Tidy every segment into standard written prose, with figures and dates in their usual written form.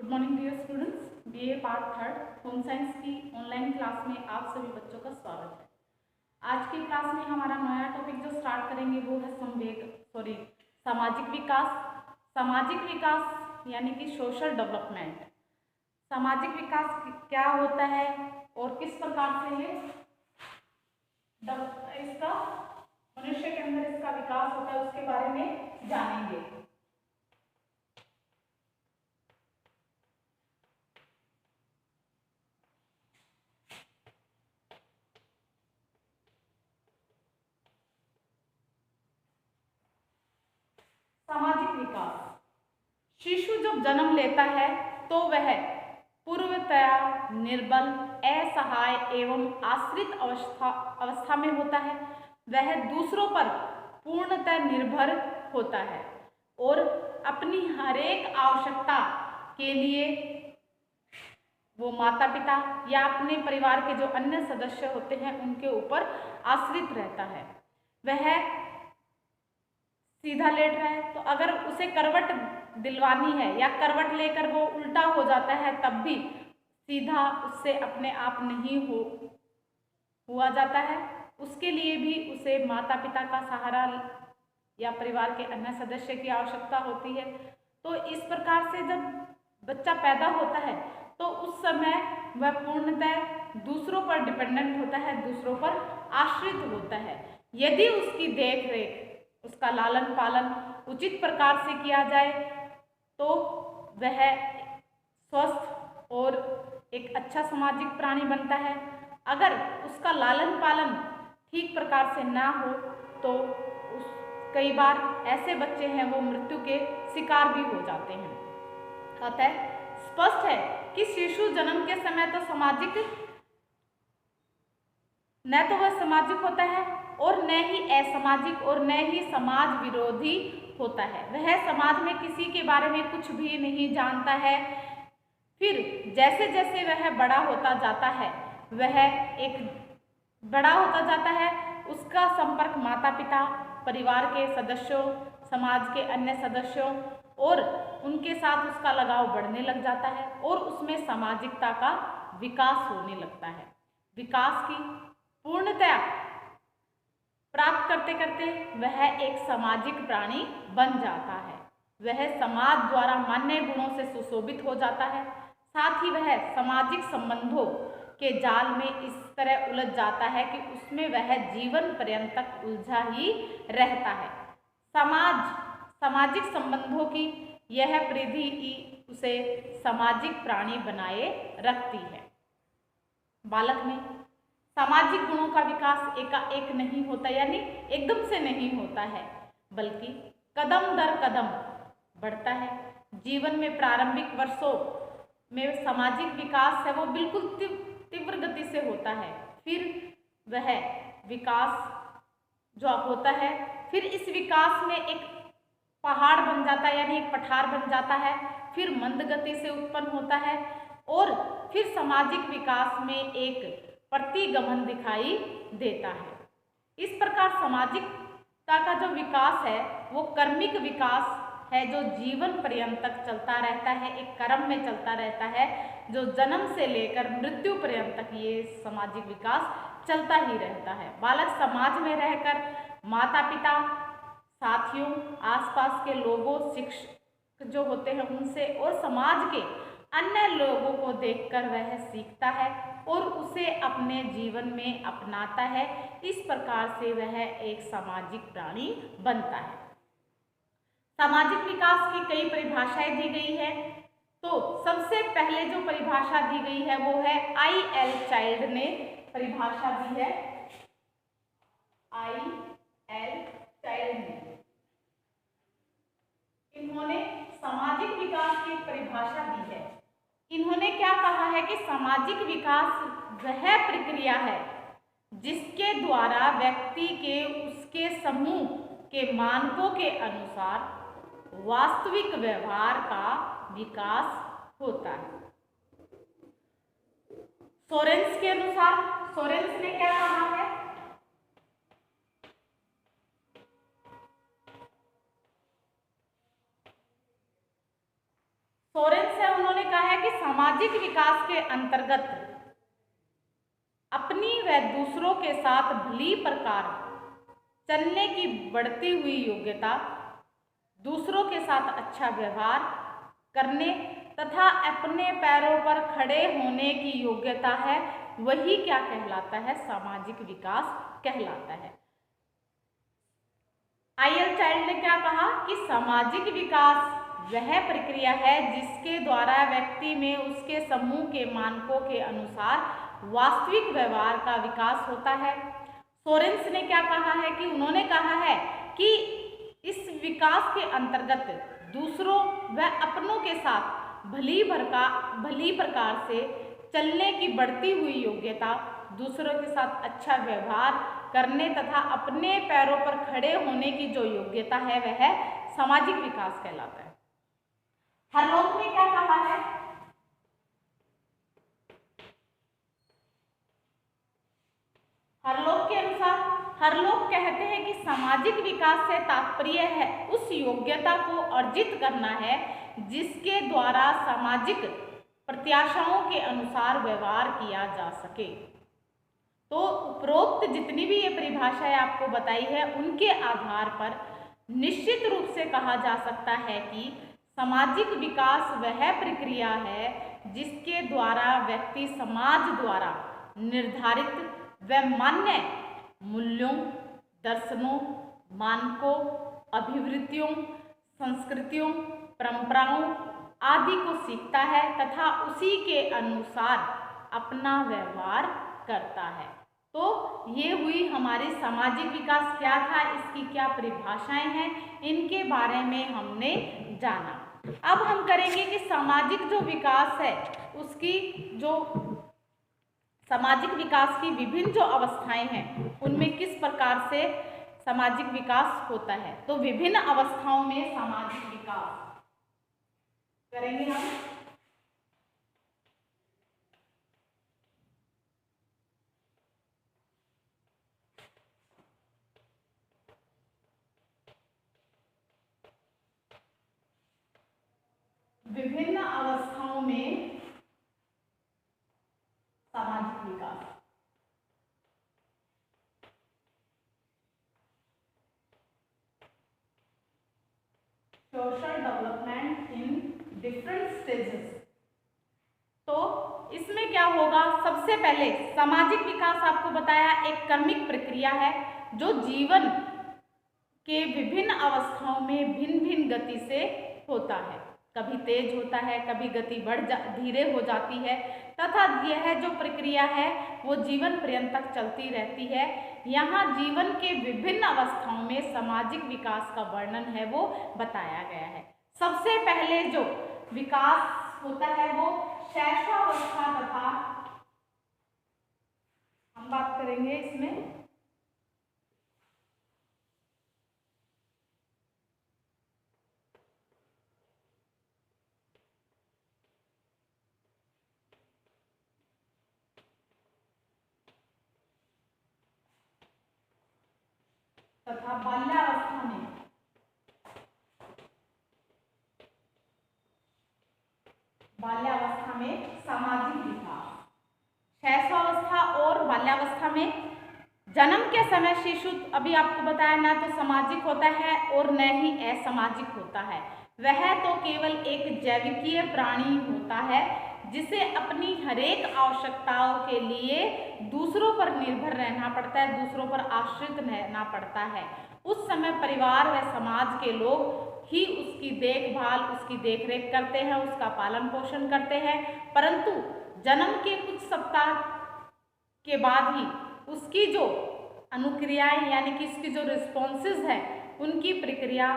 Morning dear students, BA part third home science की online class में आप सभी बच्चों का स्वागत है। आज की क्लास में हमारा नया टॉपिक जो स्टार्ट करेंगे वो है सामाजिक विकास। सामाजिक विकास यानी कि सोशल डेवलपमेंट। सामाजिक विकास क्या होता है और किस प्रकार से ये इसका मनुष्य के अंदर इसका विकास होता है उसके बारे में जानेंगे। सामाजिक विकास। शिशु जब जन्म लेता है तो वह पूर्वतया निर्बल, असहाय एवं आश्रित अवस्था में होता है। वह दूसरों पर पूर्णतः निर्भर होता है और अपनी हर एक आवश्यकता के लिए वो माता पिता या अपने परिवार के जो अन्य सदस्य होते हैं उनके ऊपर आश्रित रहता है। वह सीधा लेट रहा है तो अगर उसे करवट दिलवानी है या करवट लेकर वो उल्टा हो जाता है तब भी सीधा उससे अपने आप नहीं हुआ जाता है। उसके लिए भी उसे माता पिता का सहारा या परिवार के अन्य सदस्य की आवश्यकता होती है। तो इस प्रकार से जब बच्चा पैदा होता है तो उस समय वह पूर्णतः दूसरों पर डिपेंडेंट होता है, दूसरों पर आश्रित होता है। यदि उसकी देख रेख, उसका लालन पालन उचित प्रकार से किया जाए तो वह स्वस्थ और एक अच्छा सामाजिक प्राणी बनता है। अगर उसका लालन पालन ठीक प्रकार से ना हो तो कई बार ऐसे बच्चे हैं वो मृत्यु के शिकार भी हो जाते हैं। अतः स्पष्ट है कि शिशु जन्म के समय तो न तो वह सामाजिक होता है और न ही असामाजिक और न ही समाज विरोधी होता है। वह समाज में किसी के बारे में कुछ भी नहीं जानता है। फिर जैसे जैसे वह बड़ा होता जाता है उसका संपर्क माता पिता, परिवार के सदस्यों, समाज के अन्य सदस्यों और उनके साथ उसका लगाव बढ़ने लग जाता है और उसमें सामाजिकता का विकास होने लगता है। विकास की पूर्णतया प्राप्त करते करते वह एक सामाजिक प्राणी बन जाता है। वह समाज द्वारा मान्य गुणों से सुशोभित हो जाता है। साथ ही वह सामाजिक संबंधों के जाल में इस तरह उलझ जाता है कि उसमें वह जीवन पर्यंत तक उलझा ही रहता है। सामाजिक संबंधों की यह परिधि ही उसे सामाजिक प्राणी बनाए रखती है। बालक में सामाजिक गुणों का विकास एकाएक नहीं होता, यानी एकदम से नहीं होता है, बल्कि कदम दर कदम बढ़ता है। जीवन में प्रारंभिक वर्षों में सामाजिक विकास है वो बिल्कुल तीव्र गति से होता है। फिर वह विकास जो होता है फिर इस विकास में एक पहाड़ बन जाता है, यानी एक पठार बन जाता है। फिर मंद गति से उत्पन्न होता है और फिर सामाजिक विकास में एक प्रतिगमन दिखाई देता है। इस प्रकार सामाजिकता का जो विकास है वो कर्मिक विकास है जो जीवन पर्यंत तक चलता रहता है, एक क्रम में चलता रहता है जो जन्म से लेकर मृत्यु पर्यंत तक ये सामाजिक विकास चलता ही रहता है। बालक समाज में रहकर माता पिता, साथियों, आसपास के लोगों, शिक्षक जो होते हैं उनसे और समाज के अन्य लोगों को देखकर वह सीखता है और उसे अपने जीवन में अपनाता है। इस प्रकार से वह एक सामाजिक प्राणी बनता है। सामाजिक विकास की कई परिभाषाएं दी गई है। तो सबसे पहले जो परिभाषा दी गई है वो है I.L. चाइल्ड ने परिभाषा दी है। I.L. चाइल्ड ने इन्होंने सामाजिक विकास की परिभाषा दी है। इन्होंने क्या कहा है कि सामाजिक विकास वह प्रक्रिया है जिसके द्वारा व्यक्ति के उसके समूह के मानकों के अनुसार वास्तविक व्यवहार का विकास होता है। सोरेंस के अनुसार, सोरेंस ने क्या कहा है? सोरेन्स है, उन्होंने कहा है कि सामाजिक विकास के अंतर्गत अपनी व दूसरों के साथ भली प्रकार चलने की बढ़ती हुई योग्यता, दूसरों के साथ अच्छा व्यवहार करने तथा अपने पैरों पर खड़े होने की योग्यता है, वही क्या कहलाता है? सामाजिक विकास कहलाता है। आई.एल. चाइल्ड ने क्या कहा कि सामाजिक विकास वह प्रक्रिया है जिसके द्वारा व्यक्ति में उसके समूह के मानकों के अनुसार वास्तविक व्यवहार का विकास होता है। सोरेन्स ने क्या कहा है कि उन्होंने कहा है कि इस विकास के अंतर्गत दूसरों व अपनों के साथ भली प्रकार से चलने की बढ़ती हुई योग्यता, दूसरों के साथ अच्छा व्यवहार करने तथा अपने पैरों पर खड़े होने की जो योग्यता है वह सामाजिक विकास कहलाता है। हरलोक ने क्या कहा है? हरलोक के अनुसार, हरलोक कहते हैं कि सामाजिक विकास से तात्पर्य है उस योग्यता को अर्जित करना है जिसके द्वारा सामाजिक प्रत्याशाओं के अनुसार व्यवहार किया जा सके। तो उपरोक्त जितनी भी ये परिभाषाएं आपको बताई है उनके आधार पर निश्चित रूप से कहा जा सकता है कि सामाजिक विकास वह प्रक्रिया है जिसके द्वारा व्यक्ति समाज द्वारा निर्धारित व मान्य मूल्यों, दर्शनों, मानकों, अभिवृत्तियों, संस्कृतियों, परंपराओं आदि को सीखता है तथा उसी के अनुसार अपना व्यवहार करता है। तो ये हुई हमारी सामाजिक विकास क्या था, इसकी क्या परिभाषाएं हैं, इनके बारे में हमने जाना। अब हम करेंगे कि सामाजिक जो विकास है उसकी जो सामाजिक विकास की विभिन्न जो अवस्थाएं हैं उनमें किस प्रकार से सामाजिक विकास होता है। तो विभिन्न अवस्थाओं में सामाजिक विकास करेंगे हम। विभिन्न अवस्थाओं में सामाजिक विकास। Social development in different stages. तो इसमें क्या होगा? सबसे पहले सामाजिक विकास आपको बताया एक क्रमिक प्रक्रिया है जो जीवन के विभिन्न अवस्थाओं में भिन्न भिन्न गति से होता है। कभी तेज होता है, कभी गति धीरे हो जाती है तथा यह जो प्रक्रिया है वो जीवन पर्यंत तक चलती रहती है। यहाँ जीवन के विभिन्न अवस्थाओं में सामाजिक विकास का वर्णन है वो बताया गया है। सबसे पहले जो विकास होता है वो शैशवावस्था तथा हम बात करेंगे इसमें तथा बाल्यावस्था में सामाजिक विकास। शैशवावस्था और बाल्यावस्था में जन्म के समय शिशु, अभी आपको बताया, ना तो सामाजिक होता है और न ही असामाजिक होता है। वह तो केवल एक जैविकीय प्राणी होता है जिसे अपनी हरेक आवश्यकताओं के लिए दूसरों पर निर्भर रहना पड़ता है, दूसरों पर आश्रित रहना पड़ता है। उस समय परिवार व समाज के लोग ही उसकी देखभाल, उसकी देखरेख करते हैं, उसका पालन पोषण करते हैं। परंतु जन्म के कुछ सप्ताह के बाद ही उसकी जो अनुक्रियाएं यानी कि इसकी जो रिस्पॉन्सेज है उनकी प्रक्रिया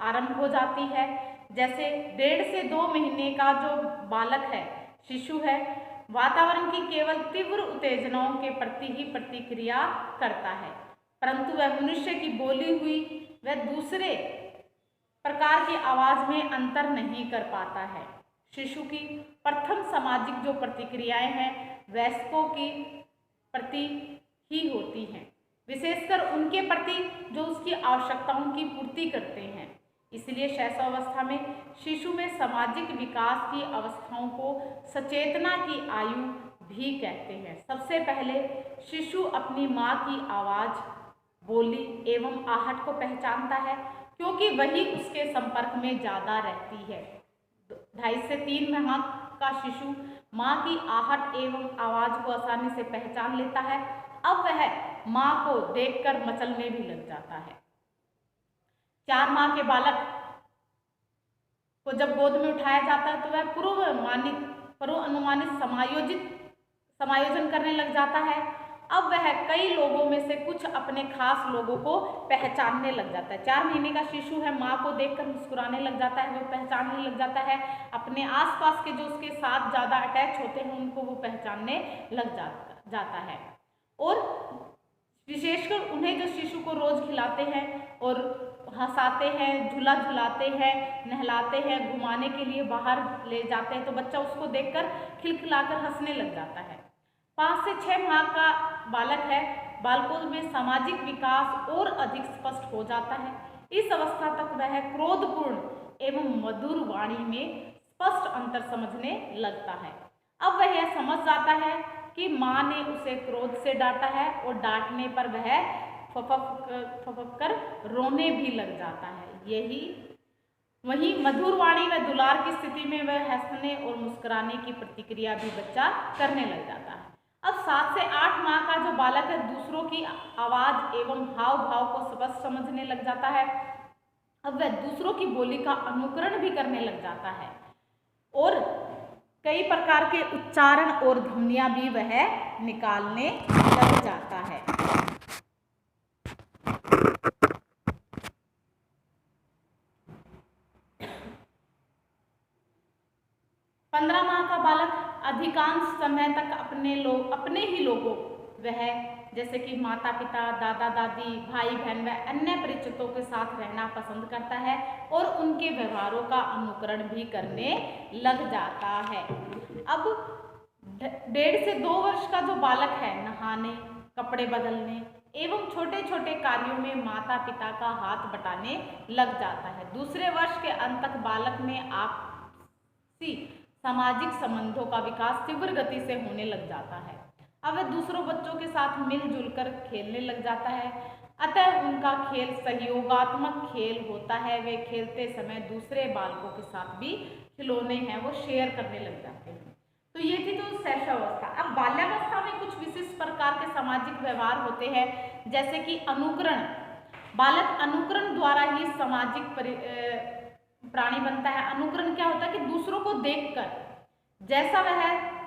आरंभ हो जाती है। जैसे 1.5 से 2 महीने का जो बालक है, शिशु है, वातावरण की केवल तीव्र उत्तेजनाओं के प्रति ही प्रतिक्रिया करता है, परंतु वह मनुष्य की बोली हुई व दूसरे प्रकार की आवाज में अंतर नहीं कर पाता है। शिशु की प्रथम सामाजिक जो प्रतिक्रियाएं हैं वयस्कों की प्रति ही होती हैं, विशेषकर उनके प्रति जो उसकी आवश्यकताओं की पूर्ति करते हैं। इसलिए शैशवावस्था में शिशु में सामाजिक विकास की अवस्थाओं को सचेतना की आयु भी कहते हैं। सबसे पहले शिशु अपनी माँ की आवाज़, बोली एवं आहट को पहचानता है, क्योंकि वही उसके संपर्क में ज़्यादा रहती है। 2.5 से 3 माह का शिशु माँ की आहट एवं आवाज़ को आसानी से पहचान लेता है। अब वह माँ को देखकर मचलने भी लग जाता है। 4 माह के बालक को जब गोद में उठाया जाता है तो वह पूर्वानुमानित समायोजन करने लग जाता है। अब वह कई लोगों में से कुछ अपने खास लोगों को पहचानने लग जाता है। 4 महीने का शिशु है, माँ को देखकर मुस्कुराने लग जाता है, वो पहचानने लग जाता है। अपने आसपास के जो उसके साथ ज़्यादा अटैच होते हैं उनको वो पहचानने लग जाता है। और विशेषकर उन्हें जो शिशु को रोज़ खिलाते हैं और हंसाते हैं, झूला झुलाते हैं, नहलाते हैं, घुमाने के लिए बाहर ले जाते हैं, तो बच्चा उसको देखकर खिलखिलाकर हंसने लग जाता है। 5 से 6 माह का बालक है, बालकों में सामाजिक विकास और अधिक स्पष्ट हो जाता है। इस अवस्था तक वह क्रोधपूर्ण एवं मधुर वाणी में स्पष्ट अंतर समझने लगता है। अब वह यह समझ जाता है कि माँ ने उसे क्रोध से डांटा है और डांटने पर वह फपक कर रोने भी लग जाता है। वही मधुर वाणी व दुलार की स्थिति में वह हंसने और मुस्कुराने की प्रतिक्रिया भी बच्चा करने लग जाता है। अब 7 से 8 माह का जो बालक है दूसरों की आवाज़ एवं हाव भाव को स्पष्ट समझने लग जाता है। अब वह दूसरों की बोली का अनुकरण भी करने लग जाता है और कई प्रकार के उच्चारण और ध्वनियाँ भी वह निकालने लग जाता है। 15 माह का बालक अधिकांश समय तक अपने ही लोगों वह जैसे कि माता पिता, दादा दादी, भाई बहन व अन्य परिचितों के साथ रहना पसंद करता है और उनके व्यवहारों का अनुकरण भी करने लग जाता है। अब 1.5 से 2 वर्ष का जो बालक है नहाने, कपड़े बदलने एवं छोटे छोटे कार्यों में माता पिता का हाथ बटाने लग जाता है। दूसरे वर्ष के अंत तक बालक में आपसी सामाजिक संबंधों का विकास तीव्र गति से होने लग जाता है। अब वह दूसरों बच्चों के साथ मिलजुल कर खेलने लग जाता है, अतः उनका खेल सहयोगात्मक खेल होता है। वे खेलते समय दूसरे बालकों के साथ भी खिलौने हैं वो शेयर करने लग जाते हैं। तो ये थी तो शैशवावस्था। अब बाल्यावस्था में कुछ विशिष्ट प्रकार के सामाजिक व्यवहार होते हैं, जैसे कि अनुकरण। बालक अनुकरण द्वारा ही सामाजिक प्राणी बनता है। अनुकरण क्या होता है कि दूसरों को देखकर जैसा वह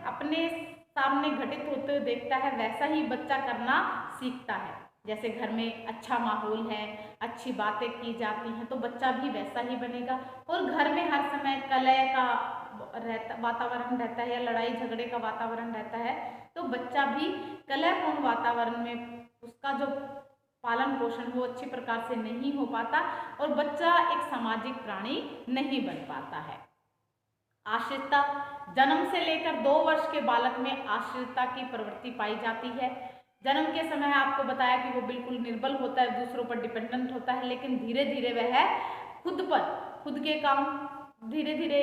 अपने सामने घटित होते हुए देखता है वैसा ही बच्चा करना सीखता है। जैसे घर में अच्छा माहौल है, अच्छी बातें की जाती हैं तो बच्चा भी वैसा ही बनेगा। और घर में हर समय कलह का वातावरण रहता है या लड़ाई झगड़े का वातावरण रहता है तो बच्चा भी कलहपूर्ण वातावरण में उसका जो पालन पोषण वो अच्छी प्रकार से नहीं हो पाता और बच्चा एक सामाजिक प्राणी नहीं बन पाता है। आश्रितता। जन्म से लेकर 2 वर्ष के बालक में आश्रितता की प्रवृत्ति पाई जाती है। जन्म के समय आपको बताया कि वो बिल्कुल निर्बल होता है, दूसरों पर डिपेंडेंट होता है, लेकिन धीरे धीरे वह खुद के काम धीरे धीरे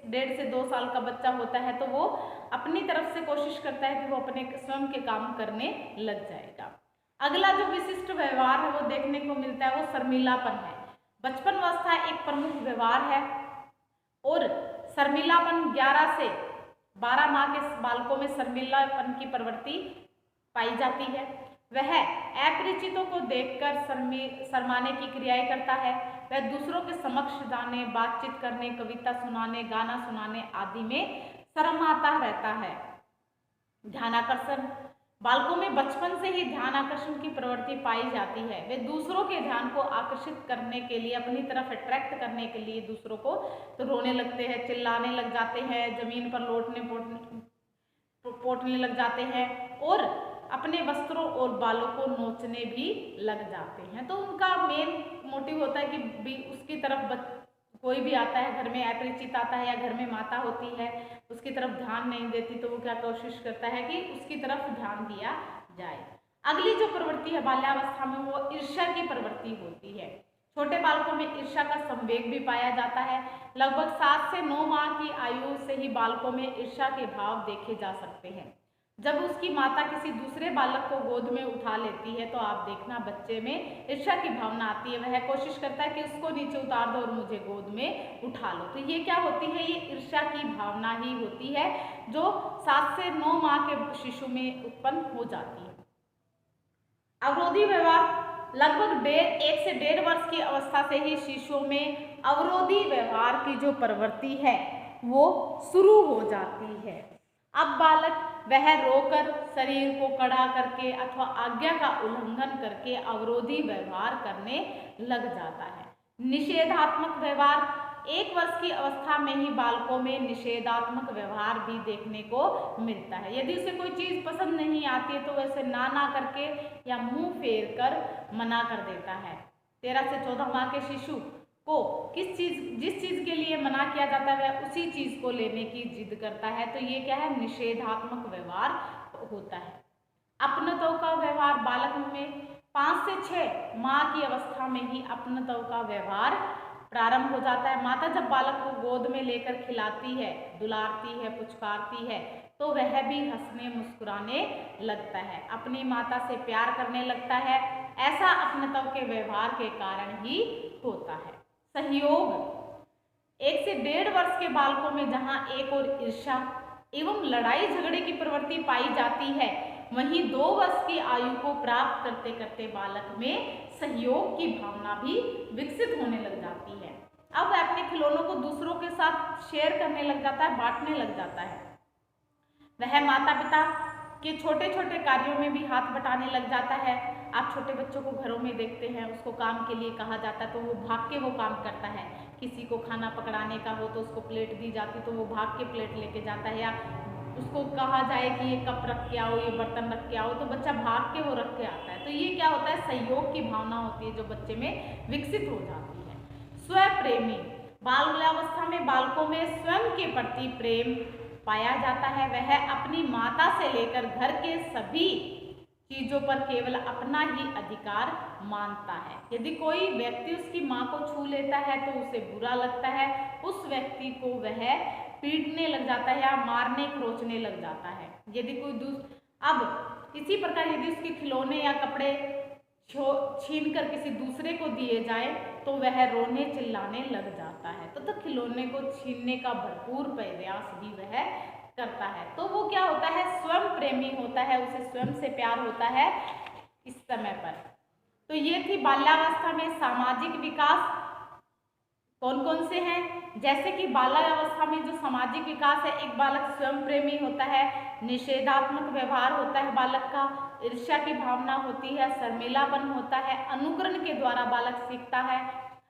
1.5 से 2 साल का बच्चा होता है तो वो अपनी तरफ से कोशिश करता है कि वो अपने स्वयं के काम करने लग जाएगा। अगला जो विशिष्ट व्यवहार है वो देखने को मिलता है वो शर्मिलापन है। बचपन अवस्था एक प्रमुख व्यवहार है और शर्मिलापन 11 से 12 माह के बालकों में शर्मिलापन की प्रवृत्ति पाई जाती है। वह अपरिचितों को देखकर शर्माने की क्रियाएं करता है। वह दूसरों के समक्ष जाने, बातचीत करने, कविता सुनाने, गाना सुनाने आदि में शर्माता रहता है। ध्यानाकर्षण। बालकों में बचपन से ही ध्यान आकर्षण की प्रवृत्ति पाई जाती है। वे दूसरों के ध्यान को आकर्षित करने के लिए, अपनी तरफ अट्रैक्ट करने के लिए दूसरों को तो रोने लगते हैं, चिल्लाने लग जाते हैं, जमीन पर पोटने लग जाते हैं और अपने वस्त्रों और बालों को नोचने भी लग जाते हैं। तो उनका मेन मोटिव होता है कि उसकी तरफ कोई भी आता है, घर में अपरिचित आता है या घर में माता होती है उसकी तरफ ध्यान नहीं देती तो वो क्या कोशिश करता है कि उसकी तरफ ध्यान दिया जाए। अगली जो प्रवृत्ति है बाल्यावस्था में वो ईर्ष्या की प्रवृत्ति होती है। छोटे बालकों में ईर्ष्या का संवेग भी पाया जाता है। लगभग 7 से 9 माह की आयु से ही बालकों में ईर्ष्या के भाव देखे जा सकते हैं। जब उसकी माता किसी दूसरे बालक को गोद में उठा लेती है तो आप देखना बच्चे में ईर्ष्या की भावना आती है। वह कोशिश करता है कि उसको नीचे उतार दो और मुझे गोद में उठा लो। तो ये क्या होती है, ये ईर्ष्या की भावना ही होती है जो 7 से 9 माह के शिशु में उत्पन्न हो जाती है। अवरोधी व्यवहार लगभग 1 से 1.5 वर्ष की अवस्था से ही शिशुओं में अवरोधी व्यवहार की जो प्रवृत्ति है वो शुरू हो जाती है। अब बालक वह रोकर, शरीर को कड़ा करके अथवा आज्ञा का उल्लंघन करके अवरोधी व्यवहार करने लग जाता है। निषेधात्मक व्यवहार 1 वर्ष की अवस्था में ही बालकों में निषेधात्मक व्यवहार भी देखने को मिलता है। यदि उसे कोई चीज़ पसंद नहीं आती है तो वैसे ना करके या मुंह फेर कर मना कर देता है। 13 से 14 माह के शिशु को जिस चीज़ के लिए मना किया जाता है वह उसी चीज़ को लेने की जिद करता है। तो ये क्या है, निषेधात्मक व्यवहार होता है। अपनत्व का व्यवहार बालक में 5 से 6 माह की अवस्था में ही अपनत्व का व्यवहार प्रारंभ हो जाता है। माता जब बालक को गोद में लेकर खिलाती है, दुलारती है, पुचकारती है तो वह भी हंसने मुस्कुराने लगता है, अपनी माता से प्यार करने लगता है। ऐसा अपनत्व के व्यवहार के कारण ही होता है। सहयोग 1 से 1.5 वर्ष के बालकों में जहां एक और ईर्ष्या एवं लड़ाई झगड़े की प्रवृत्ति पाई जाती है, वहीं 2 वर्ष की आयु को प्राप्त करते करते बालक में सहयोग की भावना भी विकसित होने लग जाती है। अब वह अपने खिलौनों को दूसरों के साथ शेयर करने लग जाता है, बांटने लग जाता है। वह माता पिता के छोटे छोटे कार्यों में भी हाथ बटाने लग जाता है। आप छोटे बच्चों को घरों में देखते हैं, उसको काम के लिए कहा जाता है तो वो भाग के वो काम करता है। किसी को खाना पकड़ाने का हो तो उसको प्लेट दी जाती तो वो भाग के प्लेट लेके जाता है, या उसको कहा जाए कि ये कप रख के आओ, ये बर्तन रख के आओ तो बच्चा भाग के वो रख के आता है। तो ये क्या होता है, सहयोग की भावना होती है जो बच्चे में विकसित हो जाती है। स्वप्रेमी बाल्यावस्था में बालकों में स्वयं के प्रति प्रेम पाया जाता है। वह अपनी माता से लेकर घर के सभी चीजों पर केवल अपना ही अधिकार मानता है। यदि कोई व्यक्ति उसकी माँ को छू लेता है तो उसे बुरा लगता है, उस व्यक्ति को वह पीटने लग जाता है या मारने खरोचने लग जाता है। यदि कोई अब इसी प्रकार यदि उसके खिलौने या कपड़े छीन कर किसी दूसरे को दिए जाए तो वह रोने चिल्लाने लग जाता है। तो खिलौने को छीनने का भरपूर प्रयास भी वह करता है। तो वो क्या होता है, स्वयं प्रेमी होता है, उसे स्वयं से प्यार होता है इस समय पर। तो ये थी बाल्यावस्था में सामाजिक विकास कौन कौन से हैं। जैसे कि बाल्यावस्था में जो सामाजिक विकास है, एक बालक स्वयं प्रेमी होता है, निषेधात्मक व्यवहार होता है बालक का, ईर्ष्या की भावना होती है, शर्मिलापन होता है, अनुकरण के द्वारा बालक सीखता है,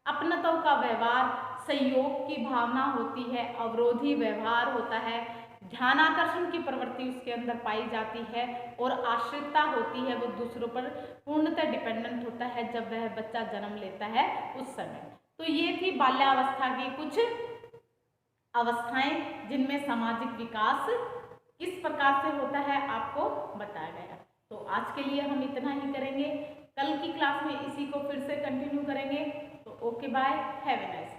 अपनत्व का व्यवहार, संयोग की भावना होती है, अवरोधी व्यवहार होता है, ध्यानाकर्षण की प्रवृत्ति उसके अंदर पाई जाती है और आश्रितता होती है, वो दूसरों पर पूर्णतः डिपेंडेंट होता है जब वह बच्चा जन्म लेता है उस समय। तो ये थी बाल्यावस्था की कुछ अवस्थाएं जिनमें सामाजिक विकास किस प्रकार से होता है आपको बताया गया। तो आज के लिए हम इतना ही करेंगे, कल की क्लास में इसी को फिर से कंटिन्यू करेंगे। तो okay bye, have a nice.